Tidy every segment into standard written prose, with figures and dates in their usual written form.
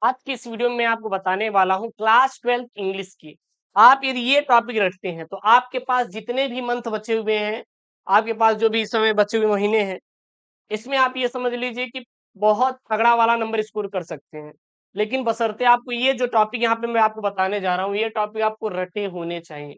आज की इस वीडियो में मैं आपको बताने वाला हूँ क्लास 12th इंग्लिश की। आप यदि ये टॉपिक रखते हैं तो आपके पास जितने भी मंथ बचे हुए हैं, आपके पास जो भी इस समय बचे हुए महीने हैं, इसमें आप ये समझ लीजिए कि बहुत तगड़ा वाला नंबर स्कोर कर सकते हैं। लेकिन बशर्ते आपको ये जो टॉपिक यहाँ पे मैं आपको बताने जा रहा हूँ, ये टॉपिक आपको रटे होने चाहिए।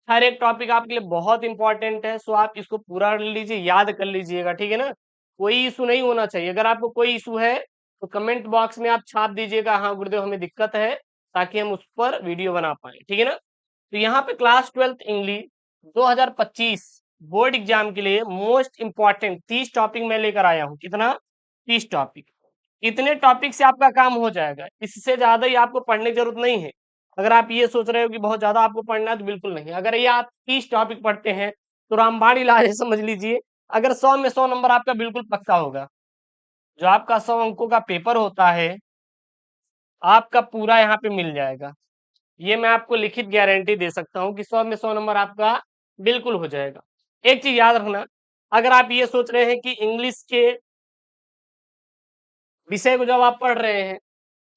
हर एक टॉपिक आपके लिए बहुत इंपॉर्टेंट है, सो आप इसको पूरा कर लीजिए, याद कर लीजिएगा, ठीक है ना? कोई इशू नहीं होना चाहिए। अगर आपको कोई इशू है तो कमेंट बॉक्स में आप छाप दीजिएगा, हाँ गुरुदेव हमें दिक्कत है, ताकि हम उस पर वीडियो बना पाए, ठीक है ना? तो यहाँ पे class 12th English 2025 board exam के लिए मोस्ट इंपॉर्टेंट 30 टॉपिक मैं लेकर आया हूँ। कितना? 30 टॉपिक। इतने टॉपिक से आपका काम हो जाएगा, इससे ज्यादा ही आपको पढ़ने की जरूरत नहीं है। अगर आप ये सोच रहे हो कि बहुत ज्यादा आपको पढ़ना है तो बिल्कुल नहीं। अगर ये आप 30 टॉपिक पढ़ते हैं तो रामबाण इलाज है, समझ लीजिए। अगर 100 में 100 नंबर आपका बिल्कुल पक्का होगा। जो आपका 100 अंकों का पेपर होता है, आपका पूरा यहाँ पे मिल जाएगा। ये मैं आपको लिखित गारंटी दे सकता हूँ कि 100 में 100 नंबर आपका बिल्कुल हो जाएगा। एक चीज याद रखना, अगर आप ये सोच रहे हैं कि इंग्लिश के विषय को जब आप पढ़ रहे हैं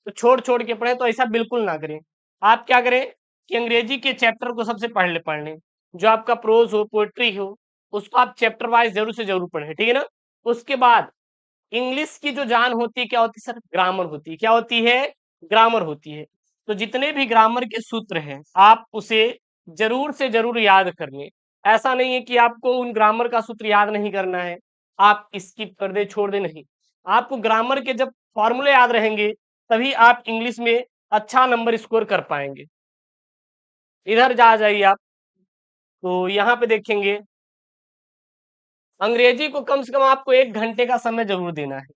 तो छोड़ छोड़ के पढ़े, तो ऐसा बिल्कुल ना करें। आप क्या करें कि अंग्रेजी के चैप्टर को सबसे पढ़ लें। जो आपका प्रोज हो, पोएट्री हो, उसको आप चैप्टर वाइज जरूर से जरूर पढ़ें, ठीक है ना? उसके बाद इंग्लिश की जो जान होती है क्या होती है सर? ग्रामर होती है। क्या होती है? ग्रामर होती है। तो जितने भी ग्रामर के सूत्र हैं, आप उसे जरूर से जरूर याद कर लें। ऐसा नहीं है कि आपको उन ग्रामर का सूत्र याद नहीं करना है, आप स्किप कर दे, छोड़ दे, नहीं। आपको ग्रामर के जब फॉर्मूले याद रहेंगे, तभी आप इंग्लिश में अच्छा नंबर स्कोर कर पाएंगे। इधर जा जाइए आप, तो यहाँ पे देखेंगे अंग्रेजी को कम से कम आपको 1 घंटे का समय जरूर देना है।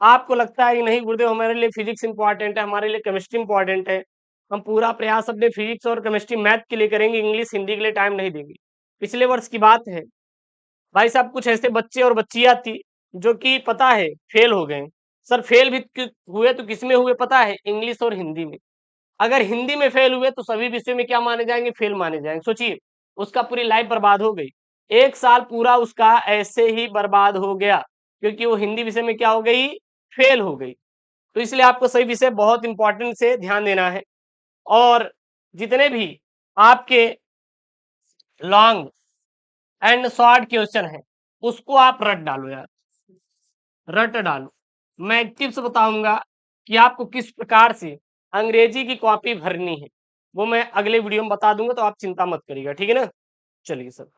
आपको लगता है कि नहीं गुरुदेव हमारे लिए फिजिक्स इंपॉर्टेंट है, हमारे लिए केमिस्ट्री इंपॉर्टेंट है, हम पूरा प्रयास अपने फिजिक्स और केमिस्ट्री मैथ के लिए करेंगे, इंग्लिश हिंदी के लिए टाइम नहीं देंगे। पिछले वर्ष की बात है, भाई साहब कुछ ऐसे बच्चे और बच्चियां थी जो कि पता है फेल हो गए। सर फेल भी हुए तो किसमें हुए पता है? इंग्लिश और हिंदी में। अगर हिंदी में फेल हुए तो सभी विषय में क्या माने जाएंगे? फेल माने जाएंगे। सोचिए, उसका पूरी लाइफ बर्बाद हो गई। 1 साल पूरा उसका ऐसे ही बर्बाद हो गया, क्योंकि वो हिंदी विषय में क्या हो गई? फेल हो गई। तो इसलिए आपको सही विषय बहुत इंपॉर्टेंट से ध्यान देना है। और जितने भी आपके लॉन्ग एंड शॉर्ट क्वेश्चन है, उसको आप रट डालो यार, रट डालो। मैं एक टिप्स बताऊंगा कि आपको किस प्रकार से अंग्रेजी की कॉपी भरनी है, वो मैं अगले वीडियो में बता दूंगा, तो आप चिंता मत करिएगा, ठीक है ना? चलिए सर,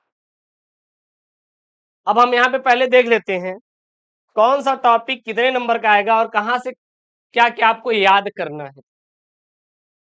अब हम यहाँ पे पहले देख लेते हैं कौन सा टॉपिक कितने नंबर का आएगा और कहाँ से क्या क्या आपको याद करना है।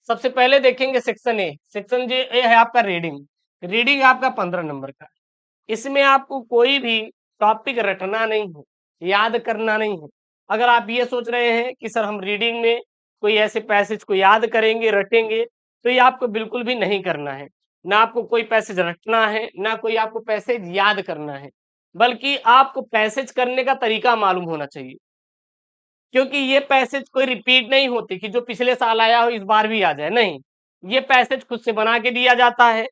सबसे पहले देखेंगे सेक्शन ए। सेक्शन जे ए है आपका रीडिंग। रीडिंग आपका 15 नंबर का है। इसमें आपको कोई भी टॉपिक रटना नहीं है, याद करना नहीं है। अगर आप ये सोच रहे हैं कि सर हम रीडिंग में कोई ऐसे पैसेज को याद करेंगे, रटेंगे, तो ये आपको बिल्कुल भी नहीं करना है। ना आपको कोई पैसेज रटना है, ना कोई आपको पैसेज याद करना है, बल्कि आपको पैसेज करने का तरीका मालूम होना चाहिए। क्योंकि ये पैसेज कोई रिपीट नहीं होती कि जो पिछले साल आया हो इस बार भी आ जाए, नहीं। ये पैसेज खुद से बना के दिया जाता है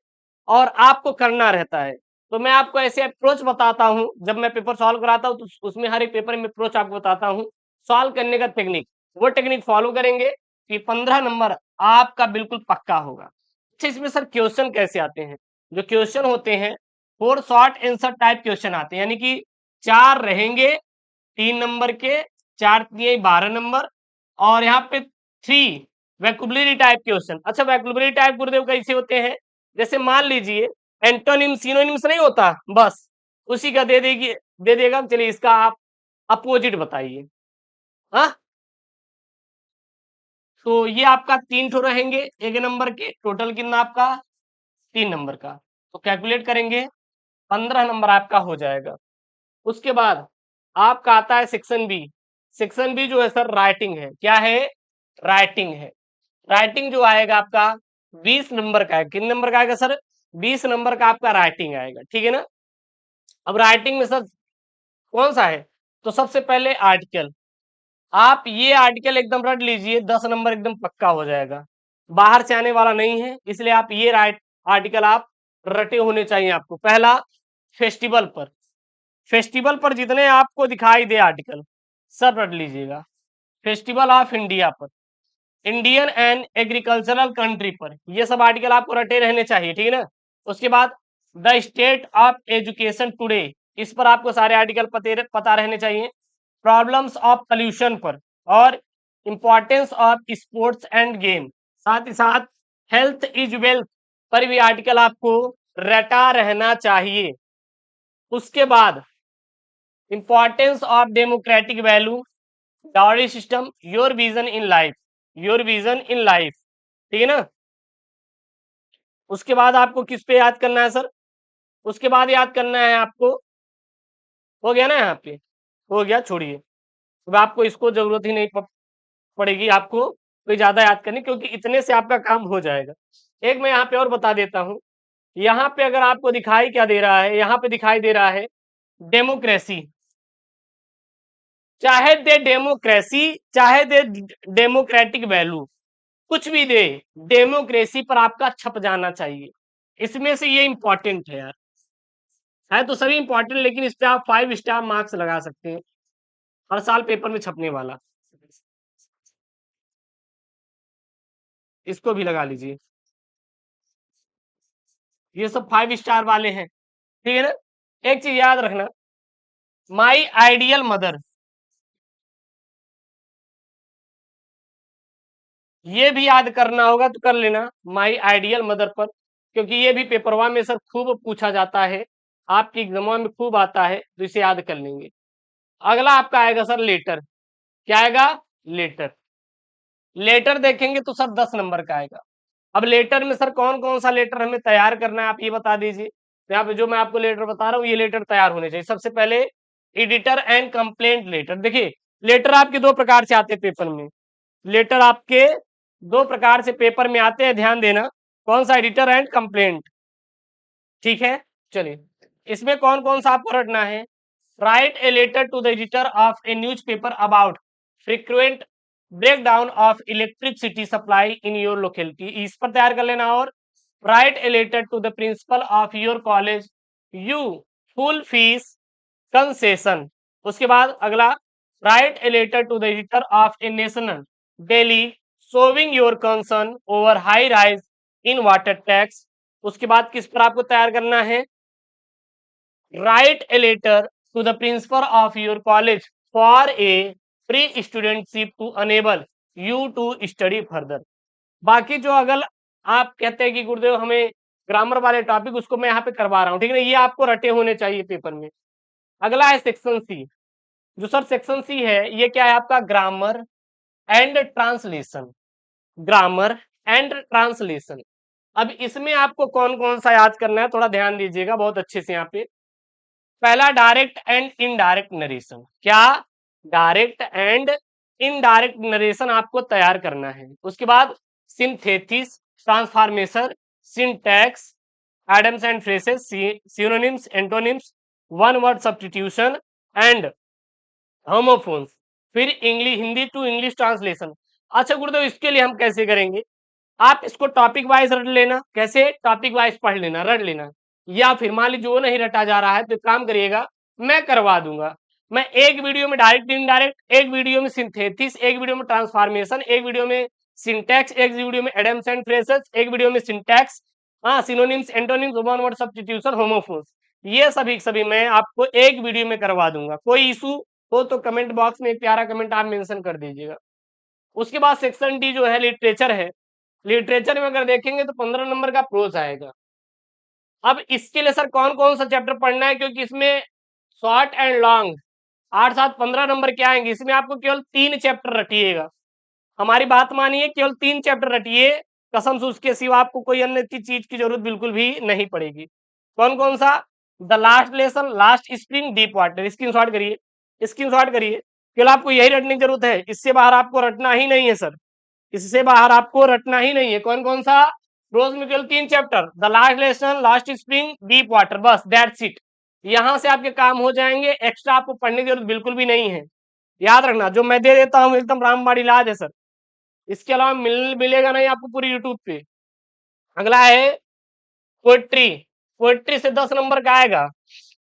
और आपको करना रहता है। तो मैं आपको ऐसे अप्रोच बताता हूँ, जब मैं पेपर सॉल्व कराता हूँ तो उसमें हर एक पेपर में अप्रोच आपको बताता हूँ, सॉल्व करने का टेक्निक। वो टेक्निक फॉलो करेंगे कि 15 नंबर आपका बिल्कुल पक्का होगा। अच्छा, इसमें सर क्वेश्चन कैसे आते हैं? जो क्वेश्चन होते हैं 4 शॉर्ट आंसर टाइप क्वेश्चन आते हैं, यानी कि 4 रहेंगे 3 नंबर के, 4 × 3 = 12 नंबर। और यहाँ पे 3 वैकुलरी टाइप क्वेश्चन। अच्छा, वैकुलरी टाइप गुरुदेव कैसे होते हैं? जैसे मान लीजिए एंटोनिम सिनोनिम्स नहीं होता, बस उसी का दे देगा, चलिए इसका आप अपोजिट बताइए। हाँ, तो ये आपका 3 ठो रहेंगे 1 नंबर के, टोटल कितना आपका? 3 नंबर का। तो कैलकुलेट करेंगे, 15 नंबर आपका हो जाएगा। उसके बाद आपका आता है सेक्शन बी। सेक्शन बी जो है सर राइटिंग है। क्या है? राइटिंग है। राइटिंग जो आएगा आपका 20 नंबर का है। कितने नंबर का आएगा सर? 20 नंबर का आपका राइटिंग आएगा, ठीक है ना? अब राइटिंग में सर कौन सा है? तो सबसे पहले आर्टिकल। आप ये आर्टिकल एकदम रट लीजिए, 10 नंबर एकदम पक्का हो जाएगा। बाहर से आने वाला नहीं है, इसलिए आप ये राइट आर्टिकल आप रटे होने चाहिए आपको। पहला, फेस्टिवल पर। फेस्टिवल पर जितने आपको दिखाई दे आर्टिकल, सब रट लीजिएगा। फेस्टिवल ऑफ इंडिया पर, इंडियन एंड एग्रीकल्चरल कंट्री पर, ये सब आर्टिकल आपको रटे रहने चाहिए, ठीक है ना। उसके बाद the state of education today, इस पर आपको सारे आर्टिकल पता रहने चाहिए। प्रॉब्लम्स ऑफ पोल्यूशन पर और importance of sports end game, साथ ही साथ हेल्थ इज वेल्थ पर भी आर्टिकल आपको रटा रहना चाहिए। उसके बाद importance of democratic value, dowry system, your vision in life, your vision in life, ठीक है ना। उसके बाद आपको किस पे याद करना है सर, उसके बाद याद करना है आपको, हो गया ना यहाँ पे, हो गया, छोड़िए, अब आपको इसको जरूरत ही नहीं पड़ेगी आपको कोई ज्यादा याद करनी, क्योंकि इतने से आपका काम हो जाएगा। एक मैं यहाँ पे और बता देता हूँ, यहाँ पे अगर आपको दिखाई क्या दे रहा है, यहाँ पे दिखाई दे रहा है डेमोक्रेसी, चाहे दे डेमोक्रेसी, चाहे दे डेमोक्रेटिक वैल्यू, कुछ भी दे, डेमोक्रेसी पर आपका छप जाना चाहिए। इसमें से ये इंपॉर्टेंट है यार, है तो सभी इंपॉर्टेंट, लेकिन इस पे आप 5 स्टार मार्क्स लगा सकते हैं, हर साल पेपर में छपने वाला, इसको भी लगा लीजिए, ये सब 5 स्टार वाले हैं, ठीक है ना। एक चीज याद रखना, माई आइडियल मदर, ये भी याद करना होगा तो कर लेना, माई आइडियल मदर पर, क्योंकि ये भी पेपरवा में सर खूब पूछा जाता है, आपकी एग्जाम में खूब आता है, तो इसे याद कर लेंगे। अगला आपका आएगा सर लेटर, क्या आएगा, लेटर। लेटर देखेंगे तो सर 10 नंबर का आएगा। अब लेटर में सर कौन कौन सा लेटर हमें तैयार करना है, आप ये बता दीजिए। तो यहाँ पे जो मैं आपको लेटर बता रहा हूँ, ये लेटर तैयार होने चाहिए। सबसे पहले एडिटर एंड कंप्लेंट लेटर। देखिए, लेटर आपके दो प्रकार से आते हैं पेपर में, लेटर आपके दो प्रकार से पेपर में आते हैं, ध्यान देना, कौन सा, एडिटर एंड कंप्लेंट, ठीक है। चलिए, इसमें कौन कौन सा आपको रटना है, write a letter to the editor of a newspaper about frequent breakdown of electricity supply in your locality, इस पर तैयार कर लेना। और write a letter to the principal of your college you full fee concession. उसके बाद अगला, write a letter to the editor of a national daily showing your concern over high rise in water tax. उसके बाद किस पर आपको तैयार करना है, write a letter to the principal of your college for a free studentship to enable you to study further. बाकी जो अगर आप कहते हैं कि गुरुदेव हमें ग्रामर वाले टॉपिक, उसको मैं यहाँ पे करवा रहा हूँ, ठीक है ना, ये आपको रटे होने चाहिए पेपर में। अगला है सेक्शन सी, जो सर सेक्शन सी है, ये क्या है आपका, grammar and translation, grammar and translation. अब इसमें आपको कौन कौन सा याद करना है, थोड़ा ध्यान दीजिएगा बहुत अच्छे से यहाँ पे। पहला, डायरेक्ट एंड इनडायरेक्ट नरेशन, क्या, डायरेक्ट एंड इनडायरेक्ट नरेशन आपको तैयार करना है। उसके बाद synthesis, transformation, syntax, idioms and phrases, synonyms, antonyms, one word substitution and homophones, फिर English, Hindi to English translation. अच्छा गुरुदेव, इसके लिए हम कैसे करेंगे, आप इसको टॉपिक वाइज रट लेना, कैसे, टॉपिक वाइज पढ़ लेना, रट लेना, या फिर मान लीजिए वो नहीं रटा जा रहा है तो काम करिएगा, मैं करवा दूंगा। मैं एक वीडियो में डायरेक्ट इनडायरेक्ट, एक वीडियो में सिंथेसिस, एक वीडियो में ट्रांसफॉर्मेशन, एक वीडियो में सिंटैक्स, एक वीडियो में एडम्स एंड फ्रेसेस, एक वीडियो में सिंटैक्स, हाँ, synonyms, antonyms, one word substitution, homophones, ये सभी मैं आपको एक वीडियो में करवा दूंगा। कोई इशू हो तो कमेंट बॉक्स में एक प्यारा कमेंट आप मेंशन कर दीजिएगा। उसके बाद सेक्शन डी जो है लिटरेचर है, लिटरेचर में अगर देखेंगे तो 15 नंबर का प्रोज आएगा। अब इसके लिए सर कौन कौन सा चैप्टर पढ़ना है, क्योंकि इसमें शॉर्ट एंड लॉन्ग 8 7 15 नंबर क्या आएंगे, इसमें आपको केवल 3 चैप्टर रटिएगा, हमारी बात मानिए, केवल 3 चैप्टर रटिए कसम से, उसके सिवा आपको कोई अन्य चीज की जरूरत बिल्कुल भी नहीं पड़ेगी। कौन कौन सा, the last lesson, last spring, deep water, screenshot करिए, स्क्रीनशॉट करिए, केवल आपको यही रटने की जरूरत है, इससे बाहर आपको रटना ही नहीं है सर, इससे बाहर आपको रटना ही नहीं है। कौन कौन सा, रोज में केवल 3 chapter, the last lesson, last spring, deep water, बस दैट्स इट, यहां से आपके काम हो जाएंगे, एक्स्ट्रा आपको पढ़ने की जरूरत बिल्कुल भी नहीं है। याद रखना, जो मैं दे देता हूँ एकदम रामबाण इलाज है सर, इसके अलावा मिलेगा नहीं आपको पूरी यूट्यूब पे। अगला है पोएट्री, पोएट्री से 10 नंबर का आएगा।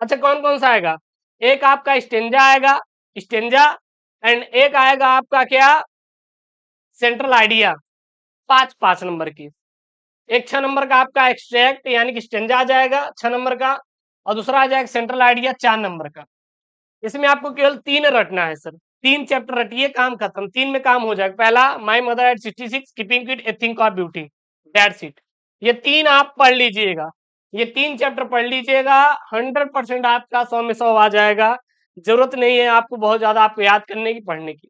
अच्छा, कौन कौन सा आएगा, एक आपका स्टेंजा आएगा, स्टेंजा, एंड एक आएगा आपका क्या, सेंट्रल आइडिया 5 नंबर की। एक 6 नंबर का आपका एक्सट्रैक्ट यानी कि स्टेंजा आ जाएगा 6 नंबर का, और दूसरा आ जाएगा सेंट्रल आइडिया 4 नंबर का। इसमें आपको केवल 3 रटना है सर, 3 चैप्टर रटिए, काम खत्म, 3 में काम हो जाएगा। पहला my mother eight 66, keeping it a thing of beauty, that's it. ये 3 आप पढ़ लीजिएगा, ये 3 चैप्टर पढ़ लीजिएगा, 100% आपका 100 में 100 आ जाएगा। जरूरत नहीं है आपको बहुत ज्यादा आपको याद करने की, पढ़ने की।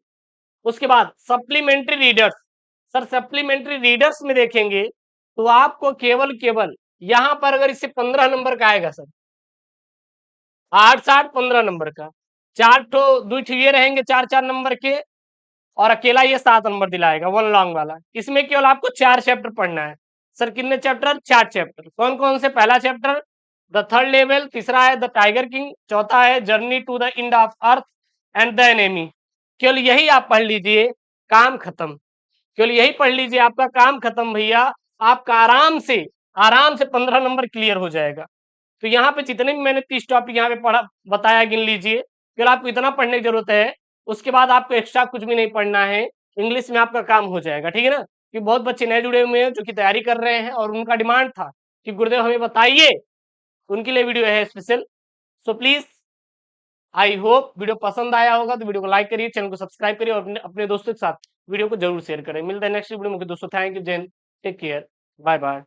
उसके बाद supplementary readers, sir supplementary readers में देखेंगे तो आपको केवल केवल यहां पर अगर इससे 15 नंबर का आएगा सर, 8 7 15 नंबर का, 4 ठो 2 ठो ये रहेंगे 4 4 नंबर के, और अकेला ये 7 नंबर दिलाएगा वन लॉन्ग वाला। इसमें केवल आपको 4 चैप्टर पढ़ना है सर। कितने चैप्टर? 4 चैप्टर। कौन कौन से? पहला चैप्टर द थर्ड लेवल, तीसरा है द टाइगर किंग, चौथा है journey to the end of earth and the enemy. केवल यही आप पढ़ लीजिए, काम खत्म। केवल यही पढ़ लीजिए, आपका काम खत्म भैया। आपका आराम से 15 नंबर क्लियर हो जाएगा। तो यहाँ पे जितने भी मैंने 30 टॉपिक यहाँ पे पढ़ा बताया, गिन लीजिए। फिर आपको इतना पढ़ने की जरूरत है, उसके बाद आपको एक्स्ट्रा कुछ भी नहीं पढ़ना है, इंग्लिश में आपका काम हो जाएगा, ठीक है ना। कि बहुत बच्चे नए जुड़े हुए हैं जो कि तैयारी कर रहे हैं, और उनका डिमांड था कि गुरुदेव हमें बताइए, उनके लिए वीडियो है special. So please, I hope video पसंद आया होगा तो वीडियो को लाइक करिए, चैनल को सब्सक्राइब करिए, और अपने दोस्तों के साथ वीडियो को जरूर शेयर करें। मिलते हैं नेक्स्ट वीडियो में दोस्तों। Thank you, Jain, take care, bye bye.